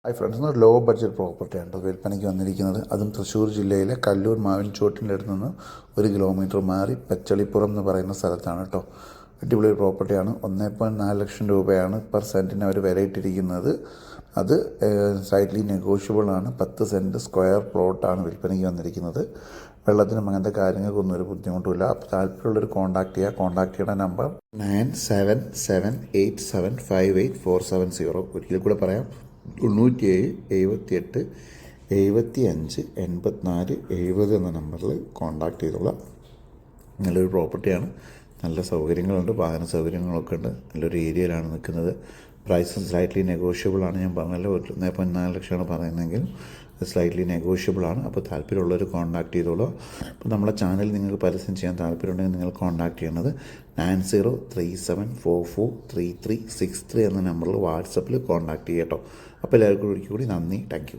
Hi friends, ഒരു low budget പ്രോപ്പർട്ടിയാണ് വിൽപ്പനയ്ക്ക് വന്നിരിക്കുന്നത്. അതും തൃശ്ശൂർ ജില്ലയിലെ കല്ലൂർ മാവിൻചോട്ടിൻ്റെ അടുത്ത് നിന്ന് 1 കിലോമീറ്റർ മാറി പച്ചളിപ്പുറം എന്ന് പറയുന്ന സ്ഥലത്താണ് കേട്ടോ. അടിപൊളി പ്രോപ്പർട്ടിയാണ്. 1.4 ലക്ഷം രൂപയാണ് പെർ സെൻറ്റിന് അവർ വിലയിട്ടിരിക്കുന്നത്. അത് സൈറ്റ്ലി നെഗോഷ്യബിൾ ആണ്. 10 സെൻറ്റ് സ്ക്വയർ പ്ലോട്ടാണ് വിൽപ്പനയ്ക്ക് വന്നിരിക്കുന്നത്. വെള്ളത്തിനും അങ്ങനത്തെ കാര്യങ്ങൾക്കൊന്നും ഒരു ബുദ്ധിമുട്ടുമില്ല. അപ്പോൾ താല്പര്യമുള്ളവർ കോൺടാക്ട് ചെയ്യേണ്ട നമ്പർ 9778758470. ഒരിക്കൽ കൂടെ പറയാം, 9778758470 എന്ന നമ്പറിൽ കോൺടാക്ട് ചെയ്തോളാം. നല്ലൊരു പ്രോപ്പർട്ടിയാണ്. നല്ല സൗകര്യങ്ങളുണ്ട്, വാഹന സൗകര്യങ്ങളൊക്കെ ഉണ്ട്. നല്ലൊരു ഏരിയയിലാണ് നിൽക്കുന്നത്. പ്രൈസ് സ്ലൈറ്റ്ലി നെഗോഷ്യബിൾ ആണ്. ഞാൻ പറഞ്ഞല്ലോ, 1.4 ലക്ഷമാണ് പറയുന്നതെങ്കിൽ സ്ലൈറ്റ്ലി നെഗോഷ്യബിൾ ആണ്. അപ്പോൾ താല്പര്യമുള്ളവർ കോൺടാക്ട് ചെയ്തോളൂ. അപ്പോൾ നമ്മുടെ ചാനൽ നിങ്ങൾക്ക് പരസ്യം ചെയ്യാൻ താല്പര്യമുണ്ടെങ്കിൽ നിങ്ങൾ കോൺടാക്ട് ചെയ്യേണ്ടത് 9037443363 എന്ന നമ്പറിൽ വാട്സപ്പിൽ കോൺടാക്ട് ചെയ്യട്ടോ. അപ്പോൾ എല്ലാവർക്കും ഒരിക്കൽ കൂടി നന്ദി. Thank you.